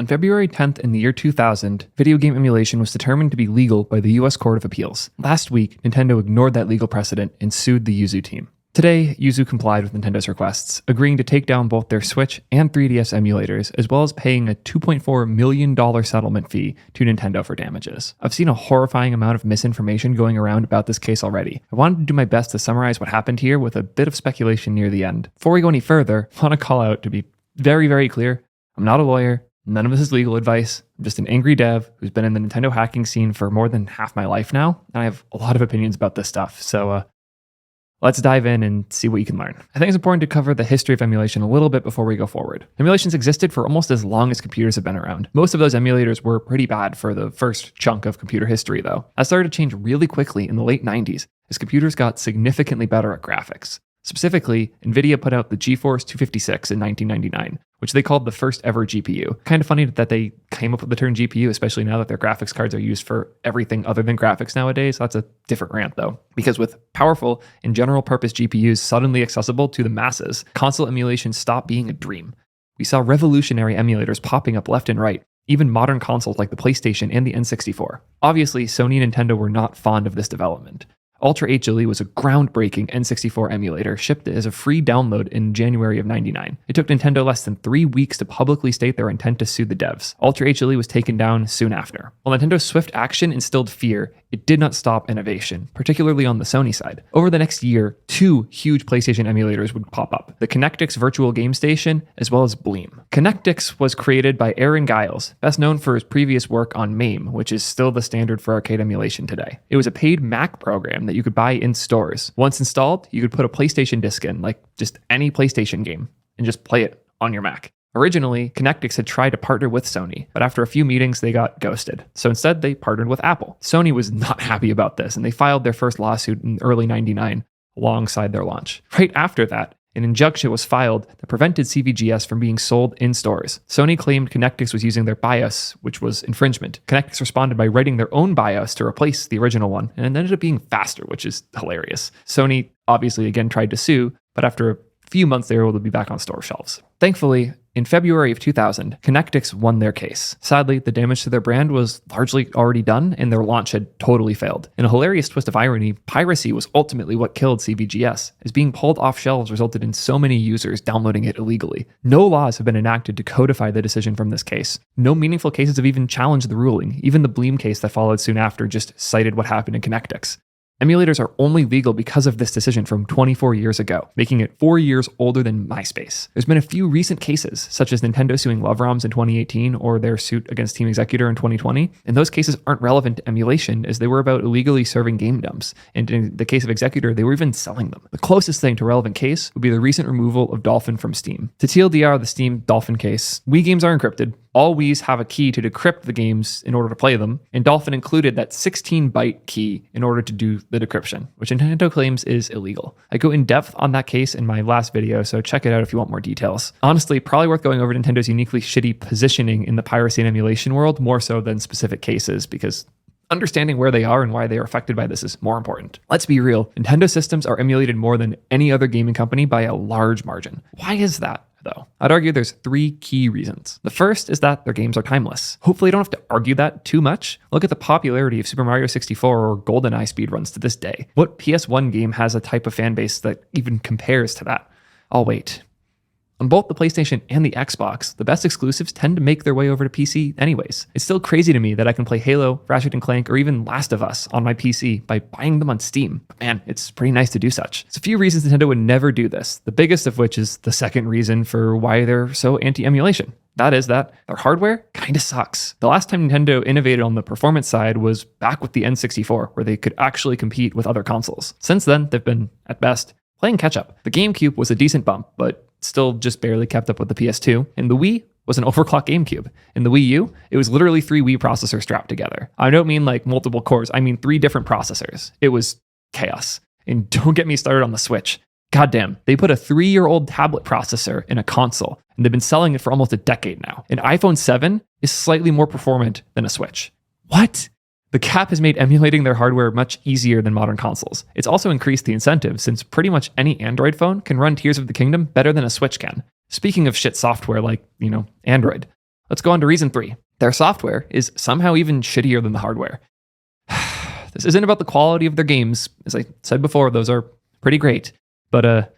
On February 10th in the year 2000, video game emulation was determined to be legal by the US Court of Appeals. Last week, Nintendo ignored that legal precedent and sued the Yuzu team. Today, Yuzu complied with Nintendo's requests, agreeing to take down both their Switch and 3DS emulators, as well as paying a $2.4 million settlement fee to Nintendo for damages. I've seen a horrifying amount of misinformation going around about this case already. I wanted to do my best to summarize what happened here with a bit of speculation near the end. Before we go any further, I want to call out to be very, very clear, I'm not a lawyer. None of this is legal advice. I'm just an angry dev who's been in the Nintendo hacking scene for more than half my life now, and I have a lot of opinions about this stuff. So let's dive in and see what you can learn. I think it's important to cover the history of emulation a little bit before we go forward. Emulations existed for almost as long as computers have been around. Most of those emulators were pretty bad for the first chunk of computer history, though. That started to change really quickly in the late 90s as computers got significantly better at graphics. Specifically, NVIDIA put out the GeForce 256 in 1999, which they called the first ever GPU. Kind of funny that they came up with the term GPU, especially now that their graphics cards are used for everything other than graphics nowadays. That's a different rant though. Because with powerful and general purpose GPUs suddenly accessible to the masses, console emulation stopped being a dream. We saw revolutionary emulators popping up left and right, even modern consoles like the PlayStation and the N64. Obviously, Sony and Nintendo were not fond of this development. Ultra HLE was a groundbreaking N64 emulator shipped as a free download in January of '99. It took Nintendo less than 3 weeks to publicly state their intent to sue the devs. Ultra HLE was taken down soon after. While Nintendo's swift action instilled fear, it did not stop innovation, particularly on the Sony side. Over the next year, 2 huge PlayStation emulators would pop up, the Connectix Virtual Game Station, as well as Bleem. Connectix was created by Aaron Giles, best known for his previous work on MAME, which is still the standard for arcade emulation today. It was a paid Mac program that you could buy in stores. Once installed, you could put a PlayStation disc in, like just any PlayStation game, and just play it on your Mac. Originally, Connectix had tried to partner with Sony, but after a few meetings, they got ghosted. So instead, they partnered with Apple. Sony was not happy about this, and they filed their first lawsuit in early '99 alongside their launch. Right after that, an injunction was filed that prevented CVGS from being sold in stores. Sony claimed Connectix was using their BIOS, which was infringement. Connectix responded by writing their own BIOS to replace the original one, and it ended up being faster, which is hilarious. Sony obviously again tried to sue, but after a few months they were able to be back on store shelves. Thankfully, in February of 2000, Connectix won their case. Sadly, the damage to their brand was largely already done, and their launch had totally failed. In a hilarious twist of irony, piracy was ultimately what killed CVGS, as being pulled off shelves resulted in so many users downloading it illegally. No laws have been enacted to codify the decision from this case. No meaningful cases have even challenged the ruling. Even the Bleem case that followed soon after just cited what happened in Connectix. Emulators are only legal because of this decision from 24 years ago, making it 4 years older than MySpace. There's been a few recent cases, such as Nintendo suing LoveRoms in 2018 or their suit against Team Executor in 2020, and those cases aren't relevant to emulation as they were about illegally serving game dumps, and in the case of Executor, they were even selling them. The closest thing to a relevant case would be the recent removal of Dolphin from Steam. To TLDR the Steam Dolphin case, Wii games are encrypted. All Wiis have a key to decrypt the games in order to play them, and Dolphin included that 16-byte key in order to do the decryption, which Nintendo claims is illegal. I go in depth on that case in my last video, so check it out if you want more details. Honestly, probably worth going over Nintendo's uniquely shitty positioning in the piracy and emulation world, more so than specific cases, because understanding where they are and why they are affected by this is more important. Let's be real, Nintendo systems are emulated more than any other gaming company by a large margin. Why is that, though? I'd argue there's 3 key reasons. The first is that their games are timeless. Hopefully you don't have to argue that too much. Look at the popularity of Super Mario 64 or GoldenEye speedruns to this day. What PS1 game has a type of fan base that even compares to that? I'll wait. On both the PlayStation and the Xbox, the best exclusives tend to make their way over to PC anyways. It's still crazy to me that I can play Halo, Ratchet & Clank, or even Last of Us on my PC by buying them on Steam. But man, it's pretty nice to do such. There's a few reasons Nintendo would never do this, the biggest of which is the second reason for why they're so anti-emulation. That is that their hardware kinda sucks. The last time Nintendo innovated on the performance side was back with the N64, where they could actually compete with other consoles. Since then, they've been, at best, playing catch-up. The GameCube was a decent bump, but still just barely kept up with the PS2, and the Wii was an overclocked GameCube. In the Wii U, it was literally 3 Wii processors strapped together. I don't mean like multiple cores, I mean 3 different processors. It was chaos. And don't get me started on the Switch. Goddamn, they put a 3-year-old tablet processor in a console, and they've been selling it for almost a decade now. An iPhone 7 is slightly more performant than a Switch. What? The cap has made emulating their hardware much easier than modern consoles. It's also increased the incentive since pretty much any Android phone can run Tears of the Kingdom better than a Switch can. Speaking of shit software like, Android. Let's go on to reason 3. Their software is somehow even shittier than the hardware. This isn't about the quality of their games. As I said before, those are pretty great. But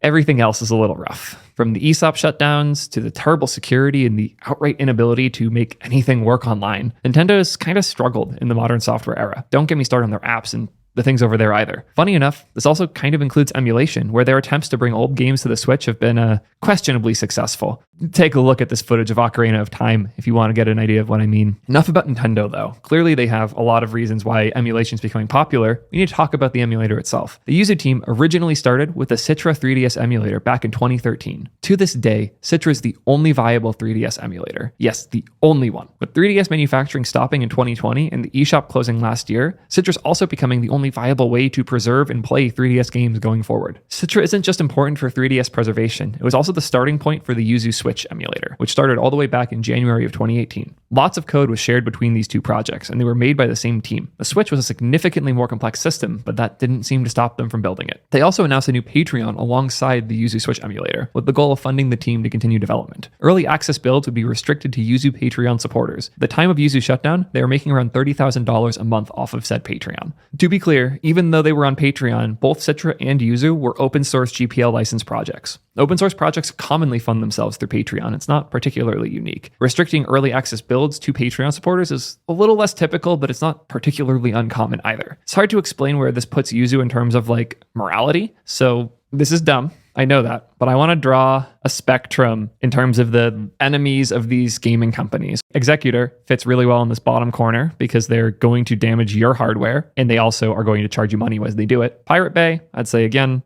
everything else is a little rough. From the ESOP shutdowns to the terrible security and the outright inability to make anything work online, Nintendo has kind of struggled in the modern software era. Don't get me started on their apps and the things over there either. Funny enough, this also kind of includes emulation, where their attempts to bring old games to the Switch have been questionably successful. Take a look at this footage of Ocarina of Time if you want to get an idea of what I mean. Enough about Nintendo though. Clearly they have a lot of reasons why emulation is becoming popular. We need to talk about the emulator itself. The Yuzu team originally started with the Citra 3DS emulator back in 2013. To this day, Citra is the only viable 3DS emulator. Yes, the only one. With 3DS manufacturing stopping in 2020 and the eShop closing last year, Citra's also becoming the only viable way to preserve and play 3DS games going forward. Citra isn't just important for 3DS preservation, it was also the starting point for the Yuzu Switch emulator, which started all the way back in January of 2018. Lots of code was shared between these two projects, and they were made by the same team. The Switch was a significantly more complex system, but that didn't seem to stop them from building it. They also announced a new Patreon alongside the Yuzu Switch emulator, with the goal of funding the team to continue development. Early access builds would be restricted to Yuzu Patreon supporters. At the time of Yuzu shutdown, they were making around $30,000 a month off of said Patreon. To be clear, even though they were on Patreon, both Citra and Yuzu were open source GPL licensed projects. Open source projects commonly fund themselves through Patreon. It's not particularly unique. Restricting early access builds to Patreon supporters is a little less typical, but it's not particularly uncommon either. It's hard to explain where this puts Yuzu in terms of morality. So this is dumb. I know that, but I want to draw a spectrum in terms of the enemies of these gaming companies. Executor fits really well in this bottom corner because they're going to damage your hardware and they also are going to charge you money as they do it. Pirate Bay, I'd say again,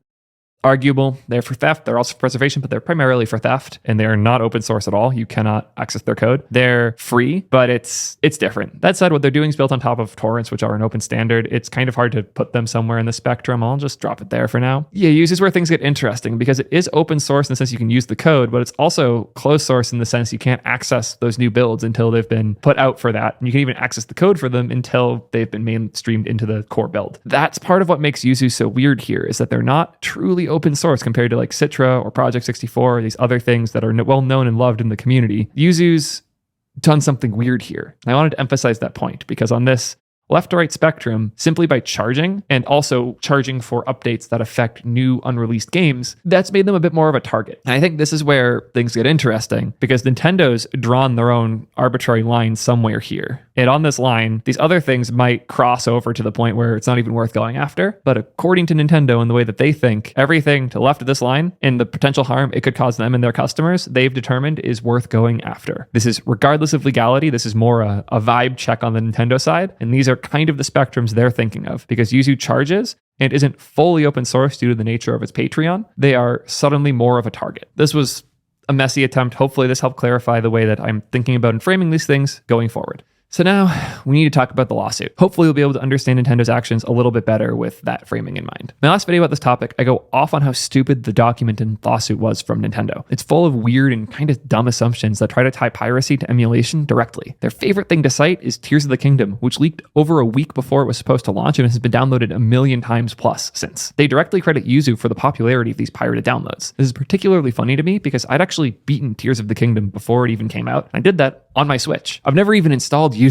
arguable. They're for theft. They're also for preservation, but they're primarily for theft, and they're not open source at all. You cannot access their code. They're free, but it's different. That said, what they're doing is built on top of torrents, which are an open standard. It's kind of hard to put them somewhere in the spectrum. I'll just drop it there for now. Yeah, Yuzu is where things get interesting because it is open source in the sense you can use the code, but it's also closed source in the sense you can't access those new builds until they've been put out for that. And you can even access the code for them until they've been mainstreamed into the core build. That's part of what makes Yuzu so weird here, is that they're not truly open source compared to Citra or Project 64 or these other things that are well known and loved in the community. Yuzu's done something weird here. And I wanted to emphasize that point because on this left to right spectrum, simply by charging and also charging for updates that affect new unreleased games, that's made them a bit more of a target. And I think this is where things get interesting because Nintendo's drawn their own arbitrary line somewhere here. And on this line, these other things might cross over to the point where it's not even worth going after. But according to Nintendo and the way that they think, everything to the left of this line and the potential harm it could cause them and their customers, they've determined is worth going after. This is regardless of legality. This is more a vibe check on the Nintendo side. And these are kind of the spectrums they're thinking of because Yuzu charges and isn't fully open source due to the nature of its Patreon. They are suddenly more of a target. This was a messy attempt. Hopefully this helped clarify the way that I'm thinking about and framing these things going forward. So now we need to talk about the lawsuit. Hopefully we'll be able to understand Nintendo's actions a little bit better with that framing in mind. My last video about this topic, I go off on how stupid the document and lawsuit was from Nintendo. It's full of weird and kind of dumb assumptions that try to tie piracy to emulation directly. Their favorite thing to cite is Tears of the Kingdom, which leaked over a week before it was supposed to launch and has been downloaded 1 million times plus since. They directly credit Yuzu for the popularity of these pirated downloads. This is particularly funny to me because I'd actually beaten Tears of the Kingdom before it even came out. I did that on my Switch. I've never even installed Yuzu.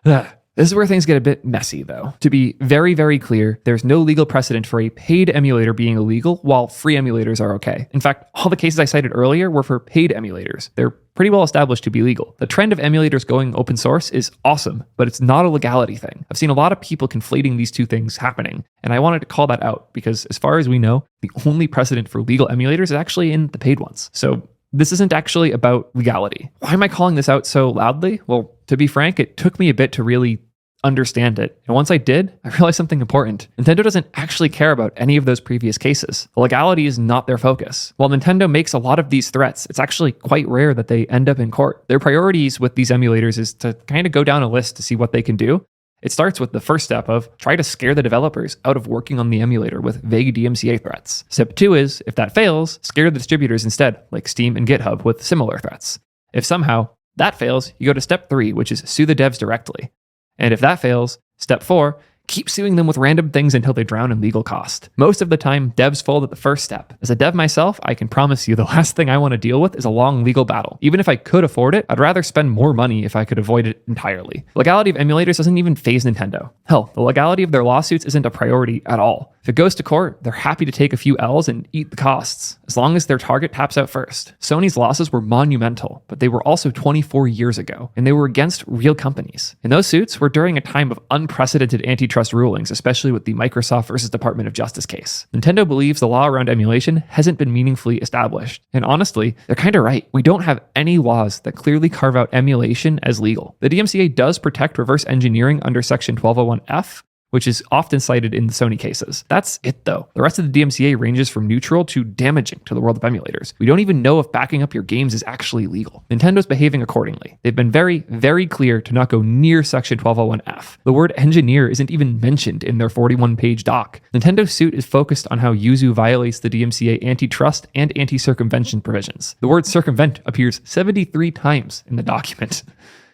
This is where things get a bit messy, though. To be very, very clear, there's no legal precedent for a paid emulator being illegal, while free emulators are okay. In fact, all the cases I cited earlier were for paid emulators. They're pretty well established to be legal. The trend of emulators going open source is awesome, but it's not a legality thing. I've seen a lot of people conflating these two things happening, and I wanted to call that out because as far as we know, the only precedent for legal emulators is actually in the paid ones. So this isn't actually about legality. Why am I calling this out so loudly? Well, to be frank, it took me a bit to really understand it. And once I did, I realized something important. Nintendo doesn't actually care about any of those previous cases. The legality is not their focus. While Nintendo makes a lot of these threats, it's actually quite rare that they end up in court. Their priorities with these emulators is to kind of go down a list to see what they can do. It starts with the first step of try to scare the developers out of working on the emulator with vague DMCA threats. Step 2 is, if that fails, scare the distributors instead, like Steam and GitHub with similar threats. If somehow that fails, you go to step 3, which is sue the devs directly. And if that fails, step 4, keep suing them with random things until they drown in legal cost. Most of the time, devs fold at the first step. As a dev myself, I can promise you the last thing I want to deal with is a long legal battle. Even if I could afford it, I'd rather spend more money if I could avoid it entirely. Legality of emulators doesn't even faze Nintendo. Hell, the legality of their lawsuits isn't a priority at all. If it goes to court, they're happy to take a few L's and eat the costs, as long as their target taps out first. Sony's losses were monumental, but they were also 24 years ago, and they were against real companies. And those suits were during a time of unprecedented antitrust rulings, especially with the Microsoft versus Department of Justice case. Nintendo believes the law around emulation hasn't been meaningfully established. And honestly, they're kind of right. We don't have any laws that clearly carve out emulation as legal. The DMCA does protect reverse engineering under Section 1201F, which is often cited in the Sony cases. That's it though. The rest of the DMCA ranges from neutral to damaging to the world of emulators. We don't even know if backing up your games is actually legal. Nintendo's behaving accordingly. They've been very, very clear to not go near Section 1201F. The word engineer isn't even mentioned in their 41-page doc. Nintendo's suit is focused on how Yuzu violates the DMCA antitrust and anti-circumvention provisions. The word circumvent appears 73 times in the document.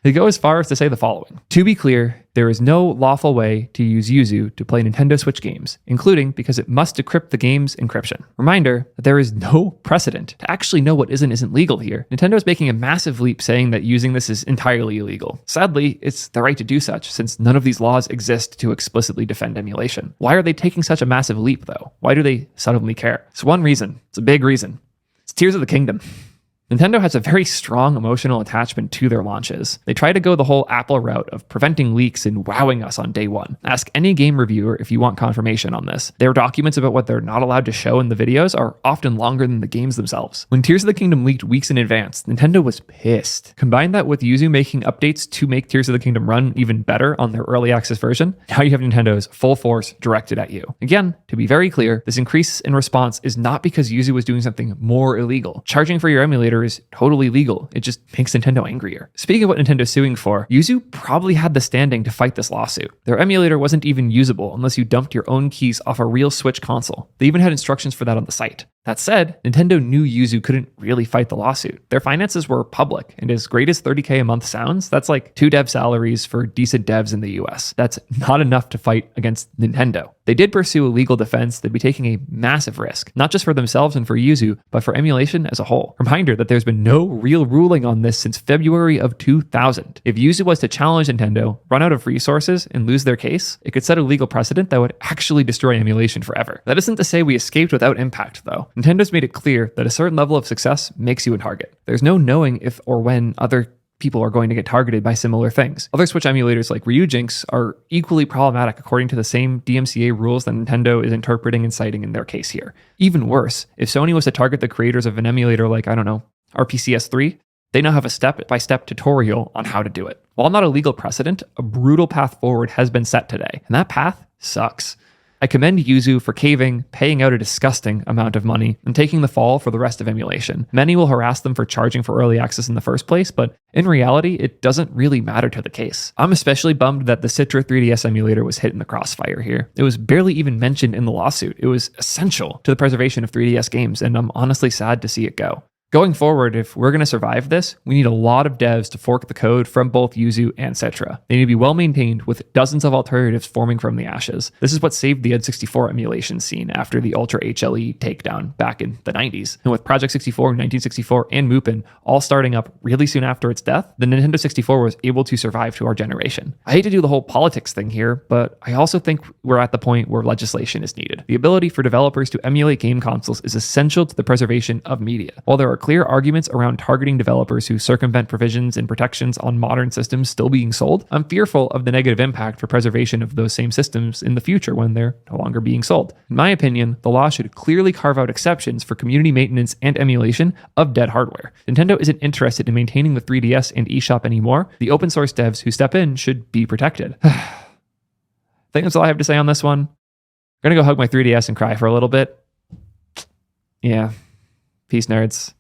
They go as far as to say the following. To be clear, there is no lawful way to use Yuzu to play Nintendo Switch games, including because it must decrypt the game's encryption. Reminder that there is no precedent to actually know what is and isn't legal here. Nintendo is making a massive leap saying that using this is entirely illegal. Sadly, it's the right to do such, since none of these laws exist to explicitly defend emulation. Why are they taking such a massive leap, though? Why do they suddenly care? It's one reason. It's a big reason. It's Tears of the Kingdom. Nintendo has a very strong emotional attachment to their launches. They try to go the whole Apple route of preventing leaks and wowing us on day one. Ask any game reviewer if you want confirmation on this. Their documents about what they're not allowed to show in the videos are often longer than the games themselves. When Tears of the Kingdom leaked weeks in advance, Nintendo was pissed. Combine that with Yuzu making updates to make Tears of the Kingdom run even better on their early access version, now you have Nintendo's full force directed at you. Again, to be very clear, this increase in response is not because Yuzu was doing something more illegal. Charging for your emulator is totally legal. It just makes Nintendo angrier. Speaking of what Nintendo's suing for, Yuzu probably had the standing to fight this lawsuit. Their emulator wasn't even usable unless you dumped your own keys off a real Switch console. They even had instructions for that on the site. That said, Nintendo knew Yuzu couldn't really fight the lawsuit. Their finances were public, and as great as $30K a month sounds, that's like 2 dev salaries for decent devs in the US. That's not enough to fight against Nintendo. They did pursue a legal defense that'd be taking a massive risk, not just for themselves and for Yuzu, but for emulation as a whole. Reminder that there's been no real ruling on this since February of 2000. If Yuzu was to challenge Nintendo, run out of resources, and lose their case, it could set a legal precedent that would actually destroy emulation forever. That isn't to say we escaped without impact, though. Nintendo's made it clear that a certain level of success makes you a target. There's no knowing if or when other people are going to get targeted by similar things. Other Switch emulators like Ryujinx are equally problematic according to the same DMCA rules that Nintendo is interpreting and citing in their case here. Even worse, if Sony was to target the creators of an emulator like, RPCS3, they now have a step-by-step tutorial on how to do it. While not a legal precedent, a brutal path forward has been set today, and that path sucks. I commend Yuzu for caving, paying out a disgusting amount of money, and taking the fall for the rest of emulation. Many will harass them for charging for early access in the first place, but in reality, it doesn't really matter to the case. I'm especially bummed that the Citra 3DS emulator was hit in the crossfire here. It was barely even mentioned in the lawsuit. It was essential to the preservation of 3DS games, and I'm honestly sad to see it go. Going forward, if we're going to survive this, we need a lot of devs to fork the code from both Yuzu and Citra. They need to be well maintained with dozens of alternatives forming from the ashes. This is what saved the N64 emulation scene after the Ultra HLE takedown back in the 90s. And with Project 64, 1964, and Mupen all starting up really soon after its death, the Nintendo 64 was able to survive to our generation. I hate to do the whole politics thing here, but I also think we're at the point where legislation is needed. The ability for developers to emulate game consoles is essential to the preservation of media. While there are clear arguments around targeting developers who circumvent provisions and protections on modern systems still being sold, I'm fearful of the negative impact for preservation of those same systems in the future when they're no longer being sold. In my opinion, the law should clearly carve out exceptions for community maintenance and emulation of dead hardware. Nintendo isn't interested in maintaining the 3DS and eShop anymore. The open source devs who step in should be protected. I think that's all I have to say on this one. I'm gonna go hug my 3DS and cry for a little bit. Yeah. Peace, nerds.